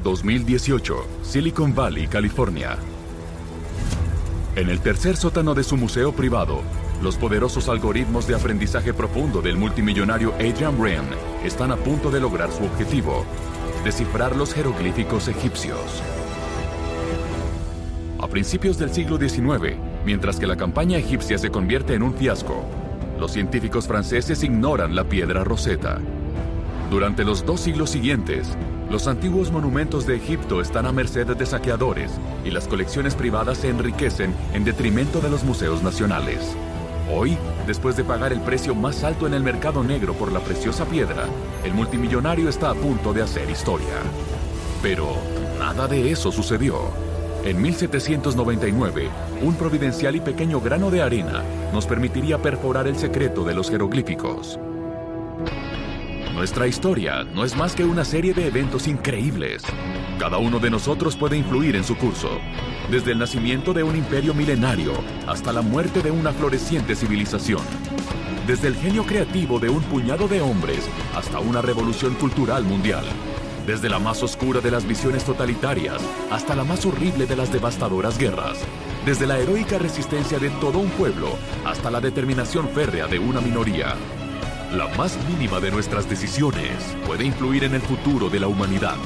2018, Silicon Valley, California. En el tercer sótano de su museo privado, los poderosos algoritmos de aprendizaje profundo del multimillonario Adrian Wren están a punto de lograr su objetivo: descifrar los jeroglíficos egipcios. A principios del siglo XIX, mientras que la campaña egipcia se convierte en un fiasco, los científicos franceses ignoran la piedra Rosetta. Durante los 2 siglos siguientes, los antiguos monumentos de Egipto están a merced de saqueadores y las colecciones privadas se enriquecen en detrimento de los museos nacionales. Hoy, después de pagar el precio más alto en el mercado negro por la preciosa piedra, el multimillonario está a punto de hacer historia. Pero nada de eso sucedió. En 1799, un providencial y pequeño grano de arena nos permitiría perforar el secreto de los jeroglíficos. Nuestra historia no es más que una serie de eventos increíbles. Cada uno de nosotros puede influir en su curso, desde el nacimiento de un imperio milenario hasta la muerte de una floreciente civilización. Desde el genio creativo de un puñado de hombres hasta una revolución cultural mundial. Desde la más oscura de las visiones totalitarias hasta la más horrible de las devastadoras guerras. Desde la heroica resistencia de todo un pueblo hasta la determinación férrea de una minoría. La más mínima de nuestras decisiones puede influir en el futuro de la humanidad.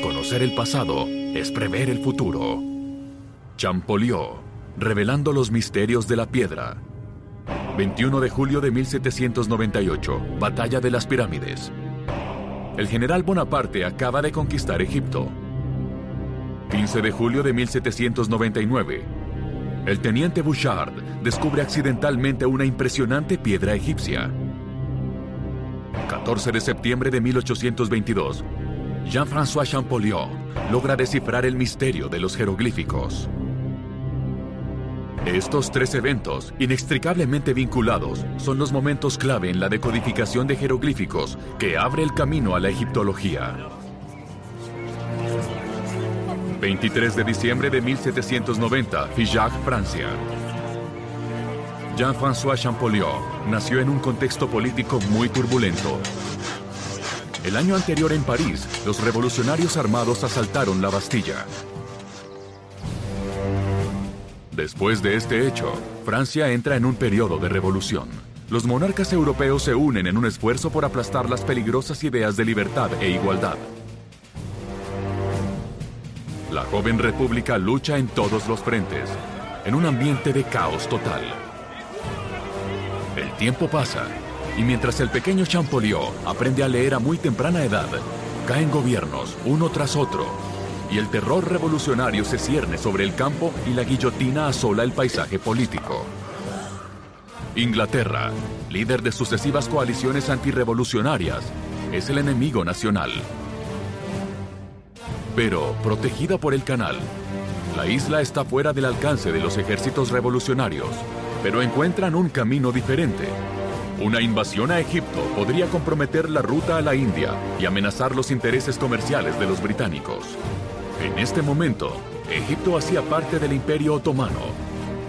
Conocer el pasado es prever el futuro. Champollion, revelando los misterios de la piedra. 21 de julio de 1798, Batalla de las Pirámides. El general Bonaparte acaba de conquistar Egipto. 15 de julio de 1799. El teniente Bouchard descubre accidentalmente una impresionante piedra egipcia. 14 de septiembre de 1822. Jean-François Champollion logra descifrar el misterio de los jeroglíficos. Estos 3 eventos, inextricablemente vinculados, son los momentos clave en la decodificación de jeroglíficos que abre el camino a la egiptología. 23 de diciembre de 1790, Figeac, Francia. Jean-François Champollion nació en un contexto político muy turbulento. El año anterior en París, los revolucionarios armados asaltaron la Bastilla. Después de este hecho, Francia entra en un periodo de revolución. Los monarcas europeos se unen en un esfuerzo por aplastar las peligrosas ideas de libertad e igualdad. La joven república lucha en todos los frentes, en un ambiente de caos total. El tiempo pasa, y mientras el pequeño Champollion aprende a leer a muy temprana edad, caen gobiernos uno tras otro, y el terror revolucionario se cierne sobre el campo y la guillotina asola el paisaje político. Inglaterra, líder de sucesivas coaliciones antirrevolucionarias, es el enemigo nacional. Pero, protegida por el canal, la isla está fuera del alcance de los ejércitos revolucionarios, pero encuentran un camino diferente. Una invasión a Egipto podría comprometer la ruta a la India y amenazar los intereses comerciales de los británicos. En este momento, Egipto hacía parte del Imperio Otomano,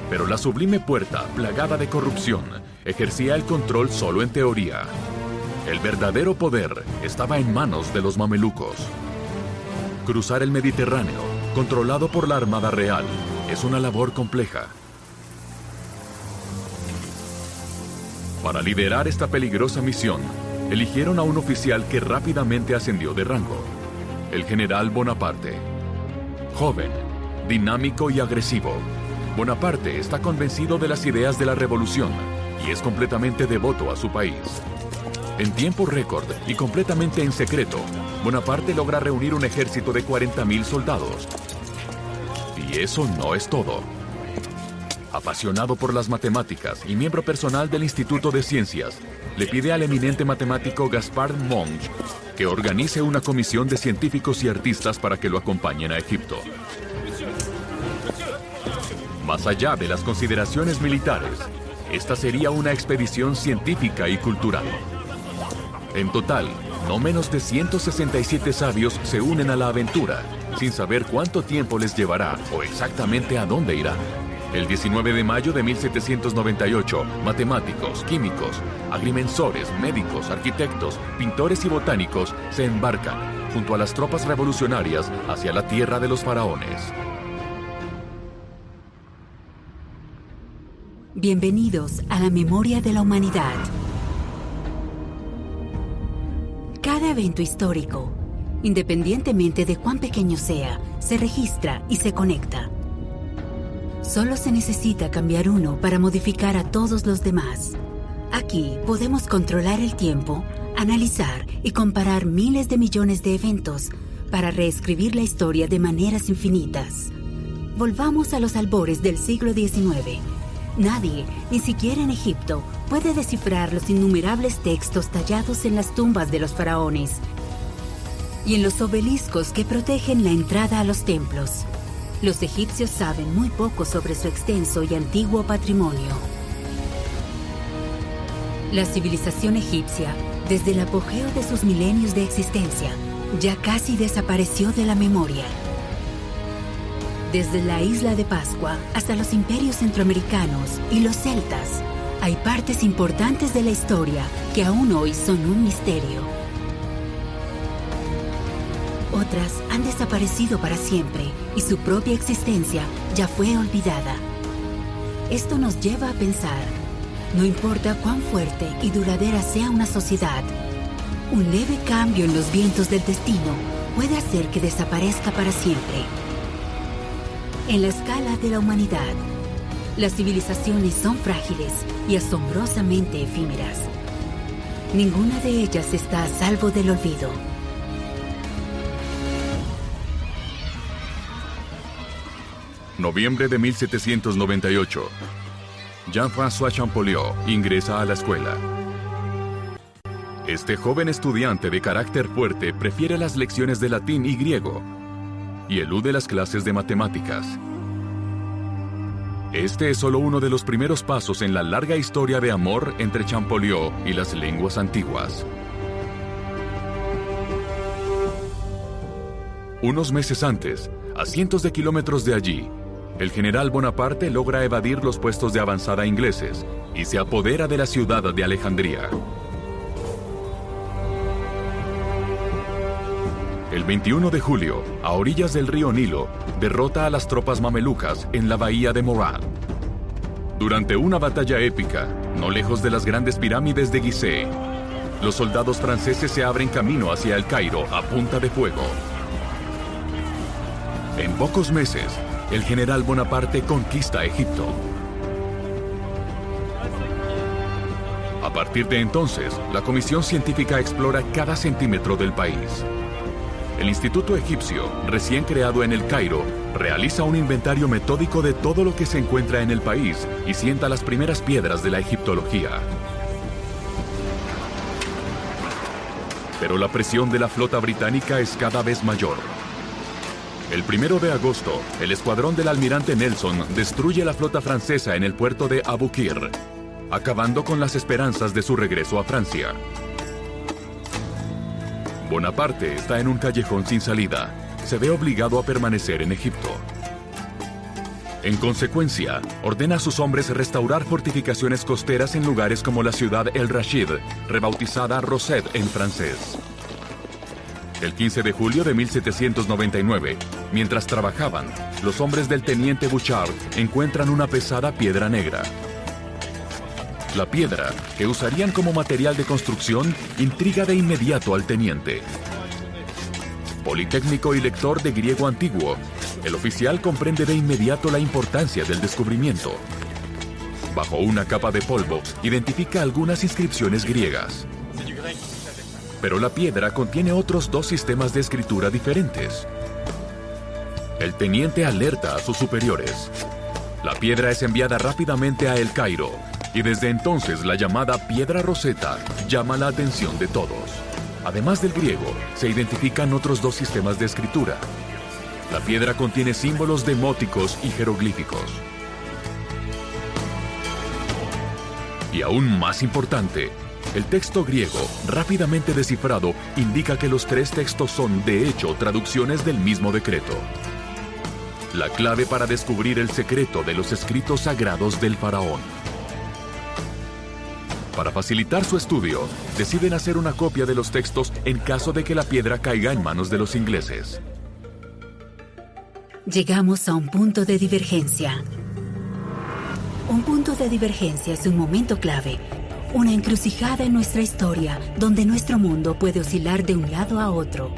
pero la Sublime Puerta, plagada de corrupción, ejercía el control solo en teoría. El verdadero poder estaba en manos de los mamelucos. Cruzar el Mediterráneo, controlado por la Armada Real, es una labor compleja. Para liderar esta peligrosa misión, eligieron a un oficial que rápidamente ascendió de rango, el general Bonaparte. Joven, dinámico y agresivo, Bonaparte está convencido de las ideas de la revolución y es completamente devoto a su país. En tiempo récord y completamente en secreto, Bonaparte logra reunir un ejército de 40.000 soldados. Y eso no es todo. Apasionado por las matemáticas y miembro personal del Instituto de Ciencias, le pide al eminente matemático Gaspard Monge que organice una comisión de científicos y artistas para que lo acompañen a Egipto. Más allá de las consideraciones militares, esta sería una expedición científica y cultural. En total, no menos de 167 sabios se unen a la aventura, sin saber cuánto tiempo les llevará o exactamente a dónde irán. El 19 de mayo de 1798, matemáticos, químicos, agrimensores, médicos, arquitectos, pintores y botánicos se embarcan, junto a las tropas revolucionarias, hacia la tierra de los faraones. Bienvenidos a la memoria de la humanidad. Cada evento histórico, independientemente de cuán pequeño sea, se registra y se conecta. Solo se necesita cambiar uno para modificar a todos los demás. Aquí podemos controlar el tiempo, analizar y comparar miles de millones de eventos para reescribir la historia de maneras infinitas. Volvamos a los albores del siglo XIX. Nadie, ni siquiera en Egipto, puede descifrar los innumerables textos tallados en las tumbas de los faraones y en los obeliscos que protegen la entrada a los templos. Los egipcios saben muy poco sobre su extenso y antiguo patrimonio. La civilización egipcia, desde el apogeo de sus milenios de existencia, ya casi desapareció de la memoria. Desde la isla de Pascua hasta los imperios centroamericanos y los celtas, hay partes importantes de la historia que aún hoy son un misterio. Otras han desaparecido para siempre y su propia existencia ya fue olvidada. Esto nos lleva a pensar, no importa cuán fuerte y duradera sea una sociedad, un leve cambio en los vientos del destino puede hacer que desaparezca para siempre. En la escala de la humanidad, las civilizaciones son frágiles y asombrosamente efímeras. Ninguna de ellas está a salvo del olvido. Noviembre de 1798. Jean-François Champollion ingresa a la escuela. Este joven estudiante de carácter fuerte prefiere las lecciones de latín y griego y elude las clases de matemáticas. Este es solo uno de los primeros pasos en la larga historia de amor entre Champollion y las lenguas antiguas. Unos meses antes, a cientos de kilómetros de allí, el general Bonaparte logra evadir los puestos de avanzada ingleses y se apodera de la ciudad de Alejandría. El 21 de julio, a orillas del río Nilo, derrota a las tropas mamelucas en la bahía de Morat. Durante una batalla épica, no lejos de las grandes pirámides de Gizeh, los soldados franceses se abren camino hacia el Cairo a punta de fuego. En pocos meses, el general Bonaparte conquista Egipto. A partir de entonces, la comisión científica explora cada centímetro del país. El Instituto Egipcio, recién creado en el Cairo, realiza un inventario metódico de todo lo que se encuentra en el país y sienta las primeras piedras de la egiptología. Pero la presión de la flota británica es cada vez mayor. El 1 de agosto, el escuadrón del almirante Nelson destruye la flota francesa en el puerto de Abukir, acabando con las esperanzas de su regreso a Francia. Bonaparte está en un callejón sin salida. Se ve obligado a permanecer en Egipto. En consecuencia, ordena a sus hombres restaurar fortificaciones costeras en lugares como la ciudad El Rashid, rebautizada Roset en francés. El 15 de julio de 1799, mientras trabajaban, los hombres del teniente Bouchard encuentran una pesada piedra negra. La piedra, que usarían como material de construcción, intriga de inmediato al teniente. Politécnico y lector de griego antiguo, el oficial comprende de inmediato la importancia del descubrimiento. Bajo una capa de polvo, identifica algunas inscripciones griegas. Pero la piedra contiene otros dos sistemas de escritura diferentes. El teniente alerta a sus superiores. La piedra es enviada rápidamente a El Cairo, y desde entonces la llamada Piedra Roseta llama la atención de todos. Además del griego, se identifican otros dos sistemas de escritura. La piedra contiene símbolos demóticos y jeroglíficos. Y aún más importante, el texto griego, rápidamente descifrado, indica que los tres textos son, de hecho, traducciones del mismo decreto. la clave para descubrir el secreto de los escritos sagrados del faraón. Para facilitar su estudio, deciden hacer una copia de los textos en caso de que la piedra caiga en manos de los ingleses. Llegamos a un punto de divergencia. Un punto de divergencia es un momento clave, una encrucijada en nuestra historia donde nuestro mundo puede oscilar de un lado a otro.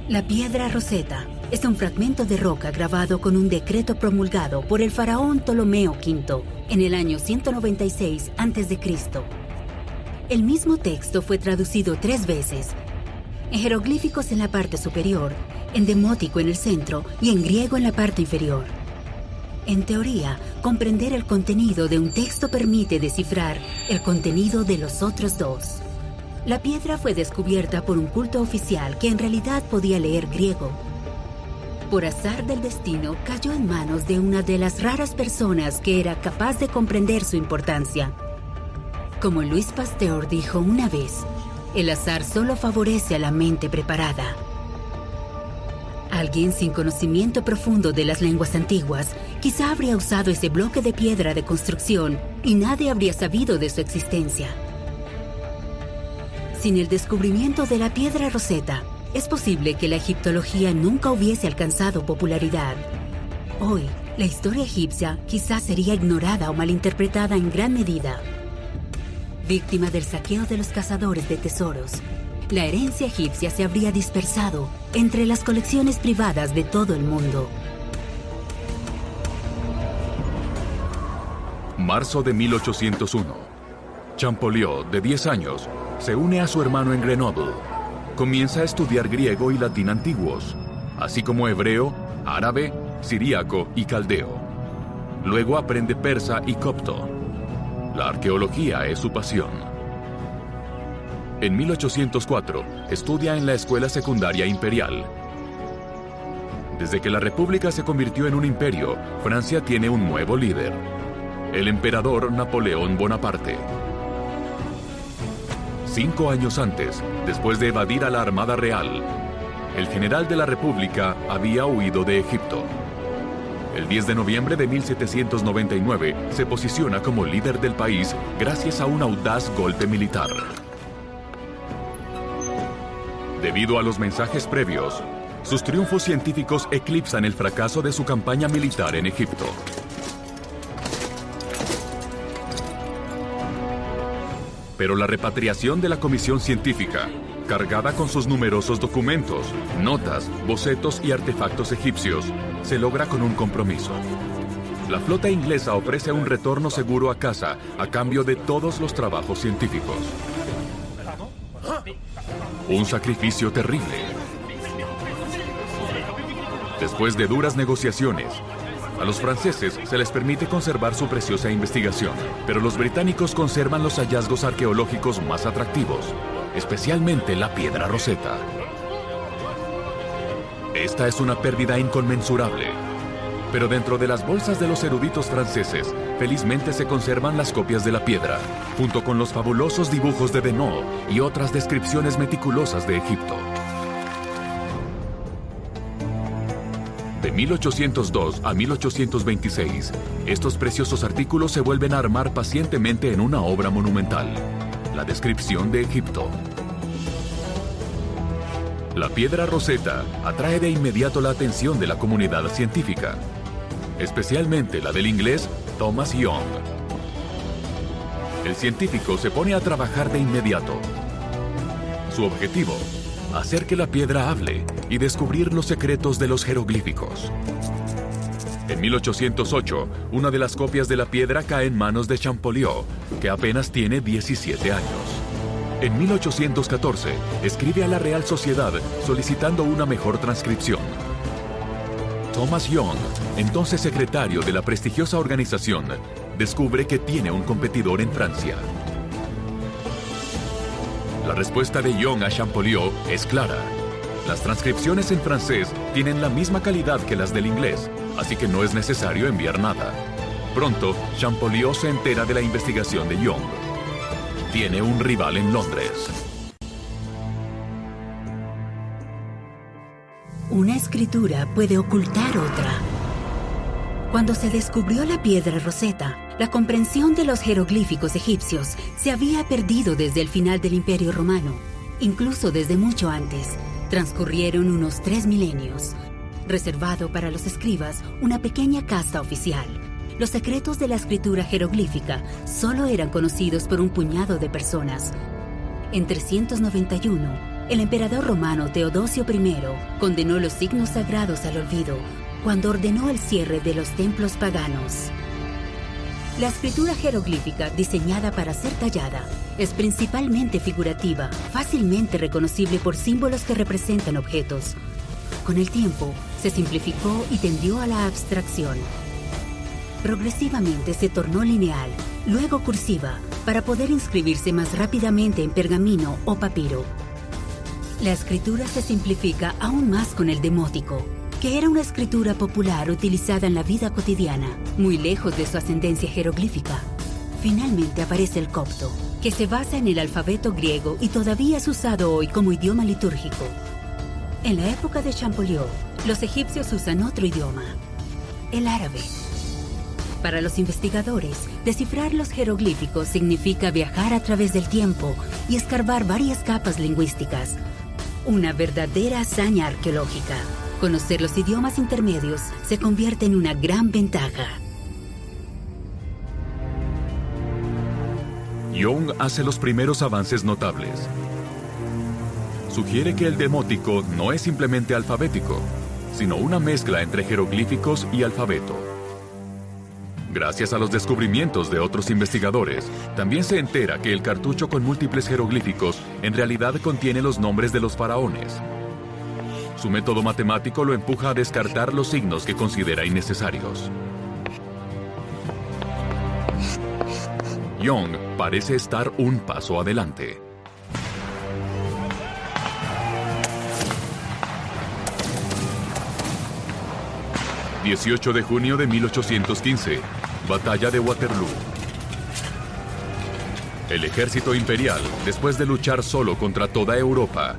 La piedra Rosetta es un fragmento de roca grabado con un decreto promulgado por el faraón Ptolomeo V en el año 196 a.C. El mismo texto fue traducido 3 veces, en jeroglíficos en la parte superior, en demótico en el centro y en griego en la parte inferior. En teoría, comprender el contenido de un texto permite descifrar el contenido de los otros 2. La piedra fue descubierta por un culto oficial que en realidad podía leer griego. Por azar del destino, cayó en manos de una de las raras personas que era capaz de comprender su importancia. Como Louis Pasteur dijo una vez, el azar solo favorece a la mente preparada. Alguien sin conocimiento profundo de las lenguas antiguas quizá habría usado ese bloque de piedra de construcción y nadie habría sabido de su existencia. Sin el descubrimiento de la piedra Rosetta, es posible que la egiptología nunca hubiese alcanzado popularidad. Hoy, la historia egipcia quizás sería ignorada o malinterpretada en gran medida. Víctima del saqueo de los cazadores de tesoros, la herencia egipcia se habría dispersado entre las colecciones privadas de todo el mundo. Marzo de 1801. Champollion, de 10 años, se une a su hermano en Grenoble. Comienza a estudiar griego y latín antiguos, así como hebreo, árabe, siríaco y caldeo. Luego aprende persa y copto. La arqueología es su pasión. En 1804, estudia en la Escuela Secundaria Imperial. Desde que la República se convirtió en un imperio, Francia tiene un nuevo líder, el emperador Napoleón Bonaparte. 5 años antes, después de evadir a la Armada Real, el general de la República había huido de Egipto. El 10 de noviembre de 1799 se posiciona como líder del país gracias a un audaz golpe militar. Debido a los mensajes previos, sus triunfos científicos eclipsan el fracaso de su campaña militar en Egipto. Pero la repatriación de la comisión científica, cargada con sus numerosos documentos, notas, bocetos y artefactos egipcios, se logra con un compromiso. La flota inglesa ofrece un retorno seguro a casa a cambio de todos los trabajos científicos. Un sacrificio terrible. Después de duras negociaciones, a los franceses se les permite conservar su preciosa investigación, pero los británicos conservan los hallazgos arqueológicos más atractivos, especialmente la piedra Rosetta. Esta es una pérdida inconmensurable, pero dentro de las bolsas de los eruditos franceses, felizmente se conservan las copias de la piedra, junto con los fabulosos dibujos de Denot y otras descripciones meticulosas de Egipto. De 1802 a 1826, estos preciosos artículos se vuelven a armar pacientemente en una obra monumental, la descripción de Egipto. La piedra Rosetta atrae de inmediato la atención de la comunidad científica, especialmente la del inglés Thomas Young. El científico se pone a trabajar de inmediato. Su objetivo: hacer que la piedra hable y descubrir los secretos de los jeroglíficos. En 1808, una de las copias de la piedra cae en manos de Champollion, que apenas tiene 17 años. En 1814, escribe a la Real Sociedad solicitando una mejor transcripción. Thomas Young, entonces secretario de la prestigiosa organización, descubre que tiene un competidor en Francia. La respuesta de Young a Champollion es clara. Las transcripciones en francés tienen la misma calidad que las del inglés, así que no es necesario enviar nada. Pronto, Champollion se entera de la investigación de Young. Tiene un rival en Londres. Una escritura puede ocultar otra. Cuando se descubrió la piedra Rosetta, la comprensión de los jeroglíficos egipcios se había perdido desde el final del Imperio Romano, incluso desde mucho antes. Transcurrieron unos 3 milenios. Reservado para los escribas, una pequeña casta oficial. Los secretos de la escritura jeroglífica solo eran conocidos por un puñado de personas. En 391, el emperador romano Teodosio I condenó los signos sagrados al olvido cuando ordenó el cierre de los templos paganos. La escritura jeroglífica, diseñada para ser tallada, es principalmente figurativa, fácilmente reconocible por símbolos que representan objetos. Con el tiempo, se simplificó y tendió a la abstracción. Progresivamente se tornó lineal, luego cursiva, para poder inscribirse más rápidamente en pergamino o papiro. La escritura se simplifica aún más con el demótico, que era una escritura popular utilizada en la vida cotidiana, muy lejos de su ascendencia jeroglífica. Finalmente aparece el copto, que se basa en el alfabeto griego y todavía es usado hoy como idioma litúrgico. En la época de Champollion, los egipcios usan otro idioma, el árabe. Para los investigadores, descifrar los jeroglíficos significa viajar a través del tiempo y escarbar varias capas lingüísticas. Una verdadera hazaña arqueológica. Conocer los idiomas intermedios se convierte en una gran ventaja. Young hace los primeros avances notables. Sugiere que el demótico no es simplemente alfabético, sino una mezcla entre jeroglíficos y alfabeto. Gracias a los descubrimientos de otros investigadores, también se entera que el cartucho con múltiples jeroglíficos en realidad contiene los nombres de los faraones. Su método matemático lo empuja a descartar los signos que considera innecesarios. Young parece estar un paso adelante. ...18 de junio de 1815... Batalla de Waterloo. El ejército imperial, después de luchar solo contra toda Europa,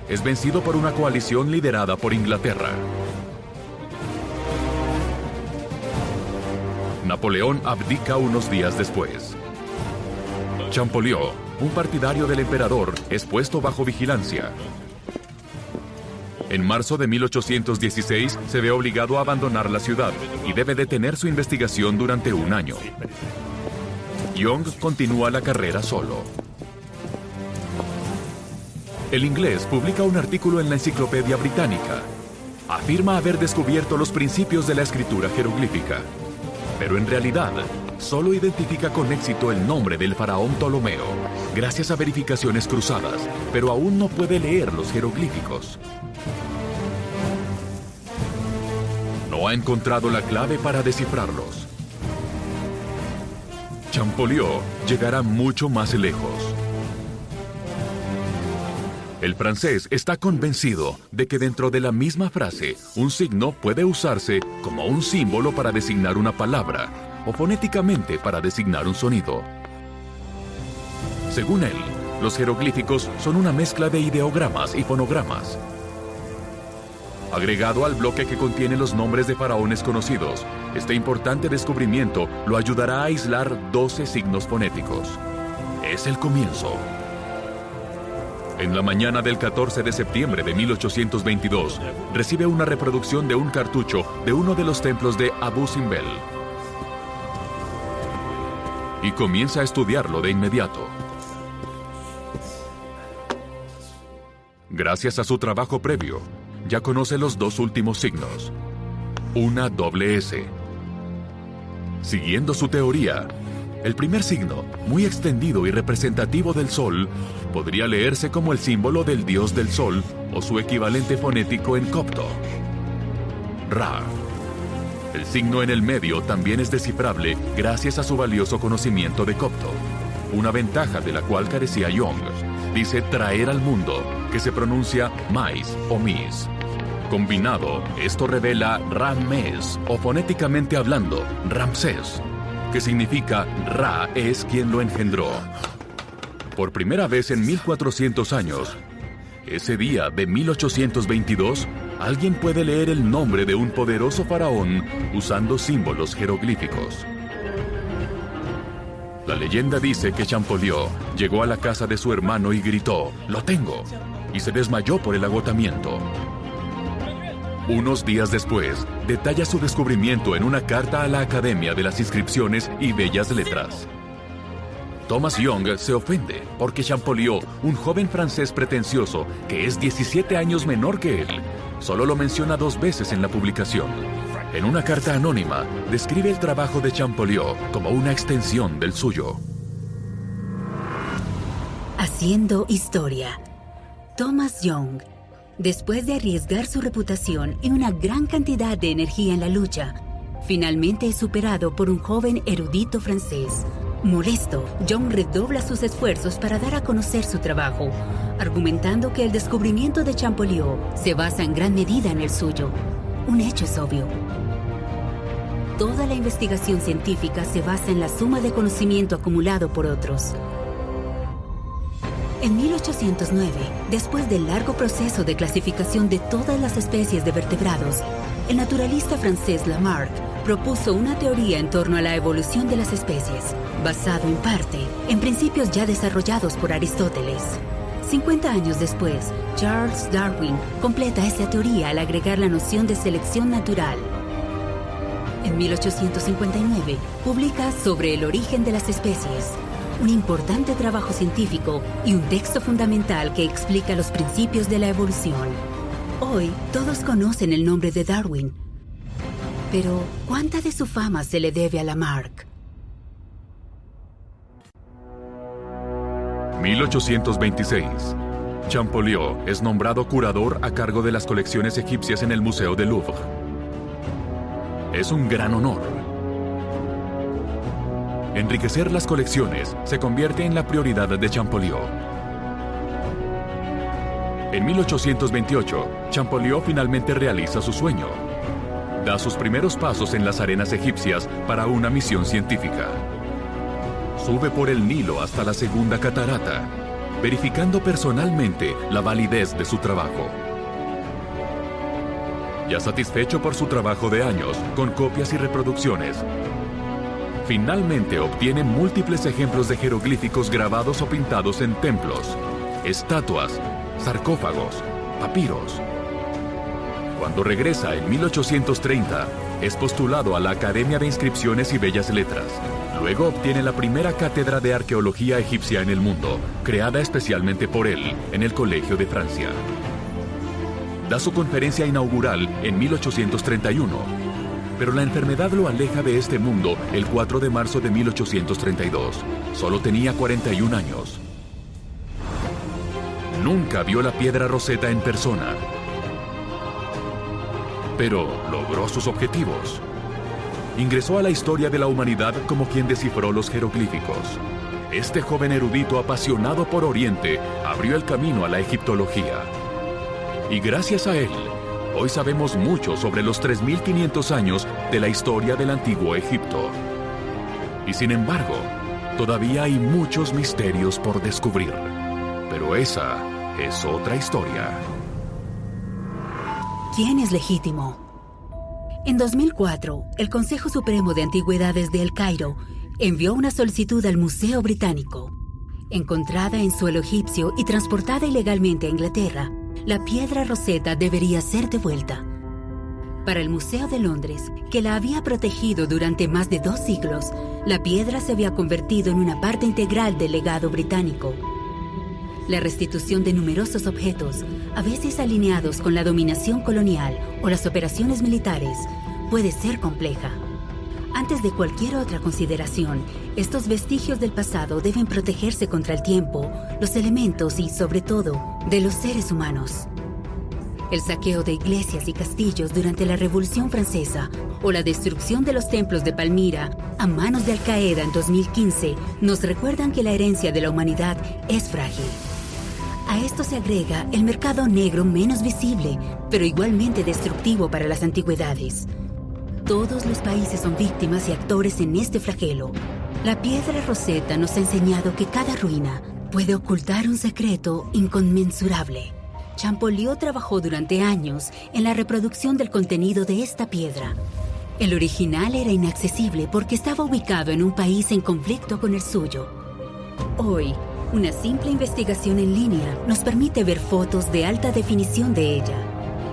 es vencido por una coalición liderada por Inglaterra. Napoleón abdica unos días después. Champollion, un partidario del emperador, es puesto bajo vigilancia. En marzo de 1816 se ve obligado a abandonar la ciudad y debe detener su investigación durante un año. Young continúa la carrera solo. El inglés publica un artículo en la Enciclopedia Británica. Afirma haber descubierto los principios de la escritura jeroglífica, pero en realidad solo identifica con éxito el nombre del faraón Ptolomeo, gracias a verificaciones cruzadas, pero aún no puede leer los jeroglíficos. No ha encontrado la clave para descifrarlos. Champollion llegará mucho más lejos. El francés está convencido de que dentro de la misma frase, un signo puede usarse como un símbolo para designar una palabra o fonéticamente para designar un sonido. Según él, los jeroglíficos son una mezcla de ideogramas y fonogramas. Agregado al bloque que contiene los nombres de faraones conocidos, este importante descubrimiento lo ayudará a aislar 12 signos fonéticos. Es el comienzo. En la mañana del 14 de septiembre de 1822, recibe una reproducción de un cartucho de uno de los templos de Abu Simbel y comienza a estudiarlo de inmediato. Gracias a su trabajo previo, ya conoce los dos últimos signos, una doble S. Siguiendo su teoría, el primer signo, muy extendido y representativo del Sol, podría leerse como el símbolo del dios del Sol o su equivalente fonético en copto, Ra. El signo en el medio también es descifrable gracias a su valioso conocimiento de copto, una ventaja de la cual carecía Young. Dice traer al mundo, que se pronuncia mais o mis. Combinado, esto revela Ra-Mes, o fonéticamente hablando, Ramsés, que significa Ra es quien lo engendró. Por primera vez en 1400 años, ese día de 1822, alguien puede leer el nombre de un poderoso faraón usando símbolos jeroglíficos. La leyenda dice que Champollion llegó a la casa de su hermano y gritó, ¡lo tengo!, y se desmayó por el agotamiento. Unos días después, detalla su descubrimiento en una carta a la Academia de las Inscripciones y Bellas Letras. Thomas Young se ofende porque Champollion, un joven francés pretencioso que es 17 años menor que él, solo lo menciona 2 veces en la publicación. En una carta anónima, describe el trabajo de Champollion como una extensión del suyo. Haciendo historia. Thomas Young, después de arriesgar su reputación y una gran cantidad de energía en la lucha, finalmente es superado por un joven erudito francés. Molesto, Young redobla sus esfuerzos para dar a conocer su trabajo, argumentando que el descubrimiento de Champollion se basa en gran medida en el suyo. Un hecho es obvio. Toda la investigación científica se basa en la suma de conocimiento acumulado por otros. En 1809, después del largo proceso de clasificación de todas las especies de vertebrados, el naturalista francés Lamarck propuso una teoría en torno a la evolución de las especies, basado en parte en principios ya desarrollados por Aristóteles. 50 años después, Charles Darwin completa esta teoría al agregar la noción de selección natural. En 1859, publica Sobre el origen de las especies, un importante trabajo científico y un texto fundamental que explica los principios de la evolución. Hoy, todos conocen el nombre de Darwin. Pero, ¿cuánta de su fama se le debe a Lamarck? 1826. Champollion es nombrado curador a cargo de las colecciones egipcias en el Museo del Louvre. Es un gran honor. Enriquecer las colecciones se convierte en la prioridad de Champollion. En 1828, Champollion finalmente realiza su sueño. Da sus primeros pasos en las arenas egipcias para una misión científica. Sube por el Nilo hasta la Segunda Catarata, verificando personalmente la validez de su trabajo. Ya satisfecho por su trabajo de años, con copias y reproducciones, finalmente obtiene múltiples ejemplos de jeroglíficos grabados o pintados en templos, estatuas, sarcófagos, papiros. Cuando regresa en 1830, es postulado a la Academia de Inscripciones y Bellas Letras. Luego obtiene la primera cátedra de arqueología egipcia en el mundo, creada especialmente por él en el Colegio de Francia. Da su conferencia inaugural en 1831, pero la enfermedad lo aleja de este mundo el 4 de marzo de 1832. Solo tenía 41 años. Nunca vio la piedra Rosetta en persona, pero logró sus objetivos. Ingresó a la historia de la humanidad como quien descifró los jeroglíficos. Este joven erudito apasionado por Oriente abrió el camino a la egiptología. Y gracias a él, hoy sabemos mucho sobre los 3.500 años de la historia del antiguo Egipto. Y sin embargo, todavía hay muchos misterios por descubrir. Pero esa es otra historia. ¿Quién es legítimo? En 2004, el Consejo Supremo de Antigüedades de El Cairo envió una solicitud al Museo Británico. Encontrada en suelo egipcio y transportada ilegalmente a Inglaterra, la piedra Rosetta debería ser devuelta. Para el Museo de Londres, que la había protegido durante más de 2 siglos, la piedra se había convertido en una parte integral del legado británico. La restitución de numerosos objetos, a veces alineados con la dominación colonial o las operaciones militares, puede ser compleja. Antes de cualquier otra consideración, estos vestigios del pasado deben protegerse contra el tiempo, los elementos y, sobre todo, de los seres humanos. El saqueo de iglesias y castillos durante la Revolución Francesa o la destrucción de los templos de Palmira a manos de Al Qaeda en 2015 nos recuerdan que la herencia de la humanidad es frágil. A esto se agrega el mercado negro menos visible, pero igualmente destructivo para las antigüedades. Todos los países son víctimas y actores en este flagelo. La piedra Rosetta nos ha enseñado que cada ruina puede ocultar un secreto inconmensurable. Champollion trabajó durante años en la reproducción del contenido de esta piedra. El original era inaccesible porque estaba ubicado en un país en conflicto con el suyo. Hoy, una simple investigación en línea nos permite ver fotos de alta definición de ella.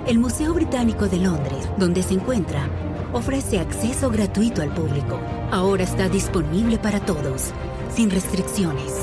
El Museo Británico de Londres, donde se encuentra, ofrece acceso gratuito al público. Ahora está disponible para todos, sin restricciones.